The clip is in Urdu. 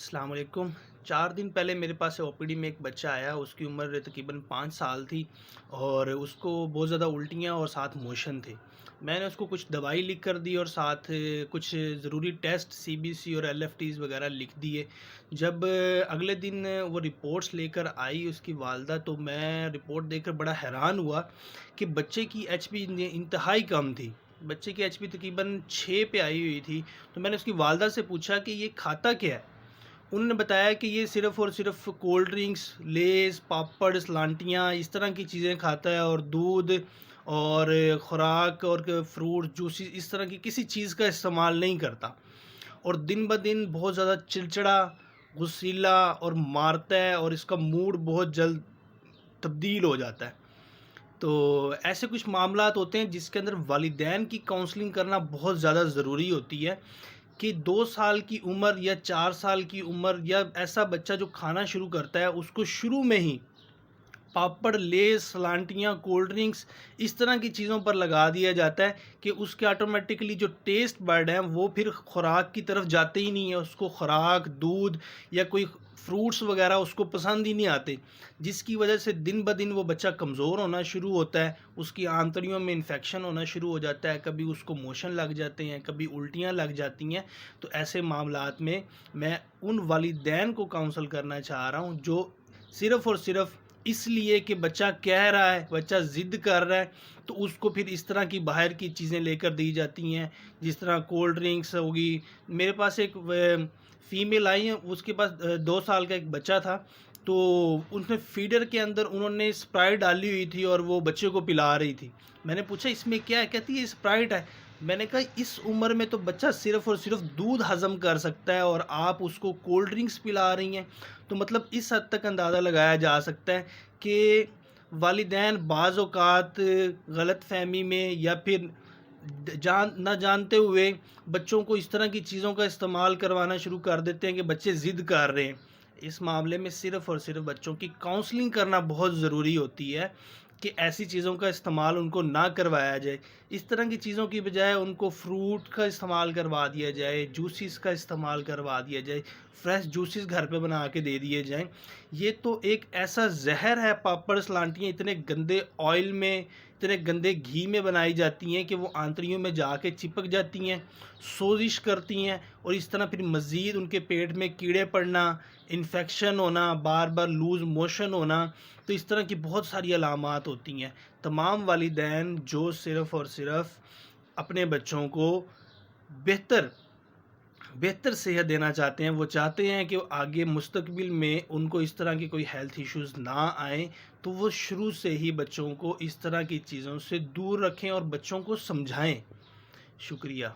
السلام علیکم۔ 4 دن پہلے میرے پاس او پی ڈی میں ایک بچہ آیا، اس کی عمر تقریباً 5 سال تھی اور اس کو بہت زیادہ الٹیاں اور ساتھ موشن تھے۔ میں نے اس کو کچھ دوائی لکھ کر دی اور ساتھ کچھ ضروری ٹیسٹ سی بی سی اور ایل ایف ٹیز وغیرہ لکھ دیے۔ جب اگلے دن وہ رپورٹس لے کر آئی اس کی والدہ، تو میں رپورٹ دیکھ کر بڑا حیران ہوا کہ بچے کی ایچ پی انتہائی کم تھی۔ بچے کی ایچ پی تقریباً 6 پہ آئی ہوئی تھی۔ تو میں نے اس کی والدہ سے پوچھا کہ یہ کھاتا کیا ہے؟ انہوں نے بتایا کہ یہ صرف اور صرف کولڈ ڈرنکس، لیز، پاپڑ، سلانٹیاں اس طرح کی چیزیں کھاتا ہے اور دودھ اور خوراک اور فروٹ جوسز اس طرح کی کسی چیز کا استعمال نہیں کرتا، اور دن بہ دن بہت زیادہ چڑچڑا، غصیلا اور مارتا ہے، اور اس کا موڈ بہت جلد تبدیل ہو جاتا ہے۔ تو ایسے کچھ معاملات ہوتے ہیں جس کے اندر والدین کی کاؤنسلنگ کرنا بہت زیادہ ضروری ہوتی ہے کہ 2 سال کی عمر یا 4 سال کی عمر یا ایسا بچہ جو کھانا شروع کرتا ہے اس کو شروع میں ہی پاپڑ، لیز، سلانٹیاں، کولڈ ڈرنکس اس طرح کی چیزوں پر لگا دیا جاتا ہے کہ اس کے آٹومیٹکلی جو ٹیسٹ برڈ ہیں وہ پھر خوراک کی طرف جاتے ہی نہیں ہیں، اس کو خوراک، دودھ یا کوئی فروٹس وغیرہ اس کو پسند ہی نہیں آتے، جس کی وجہ سے دن بہ دن وہ بچہ کمزور ہونا شروع ہوتا ہے، اس کی آنتڑیوں میں انفیکشن ہونا شروع ہو جاتا ہے، کبھی اس کو موشن لگ جاتے ہیں، کبھی الٹیاں لگ جاتی ہیں۔ تو ایسے معاملات میں میں ان والدین کو کاؤنسل کرنا چاہ رہا ہوں جو صرف اور صرف اس لیے کہ بچہ کہہ رہا ہے، بچہ ضد کر رہا ہے، تو اس کو پھر اس طرح کی باہر کی چیزیں لے کر دی جاتی ہیں، جس طرح کولڈ ڈرنکس ہوگی۔ میرے پاس ایک فیمیل آئی ہیں، اس کے پاس 2 سال کا ایک بچہ تھا، تو اس نے فیڈر کے اندر انہوں نے اسپرائٹ ڈالی ہوئی تھی اور وہ بچے کو پلا رہی تھی۔ میں نے پوچھا اس میں کیا ہے؟ کہتی ہے اسپرائٹ ہے۔ میں نے کہا اس عمر میں تو بچہ صرف اور صرف دودھ ہضم کر سکتا ہے اور آپ اس کو کولڈ ڈرنکس پلا رہی ہیں۔ تو مطلب اس حد تک اندازہ لگایا جا سکتا ہے کہ والدین بعض اوقات غلط فہمی میں یا پھر نہ جانتے ہوئے بچوں کو اس طرح کی چیزوں کا استعمال کروانا شروع کر دیتے ہیں کہ بچے ضد کر رہے ہیں۔ اس معاملے میں صرف اور صرف بچوں کی کاؤنسلنگ کرنا بہت ضروری ہوتی ہے کہ ایسی چیزوں کا استعمال ان کو نہ کروایا جائے۔ اس طرح کی چیزوں کی بجائے ان کو فروٹ کا استعمال کروا دیا جائے، جوسز کا استعمال کروا دیا جائے، فریش جوسز گھر پہ بنا کے دے دیے جائیں۔ یہ تو ایک ایسا زہر ہے، پاپڑ، سلانٹیاں اتنے گندے آئل میں، اتنے گندے گھی میں بنائی جاتی ہیں کہ وہ آنتڑیوں میں جا کے چپک جاتی ہیں، سوزش کرتی ہیں، اور اس طرح پھر مزید ان کے پیٹ میں کیڑے پڑنا، انفیکشن ہونا، بار بار لوز موشن ہونا، تو اس طرح کی بہت ساری علامات ہوتی ہیں۔ تمام والدین جو صرف اور صرف اپنے بچوں کو بہتر صحت دینا چاہتے ہیں، وہ چاہتے ہیں کہ آگے مستقبل میں ان کو اس طرح کی کوئی ہیلتھ ایشوز نہ آئیں، تو وہ شروع سے ہی بچوں کو اس طرح کی چیزوں سے دور رکھیں اور بچوں کو سمجھائیں۔ شکریہ۔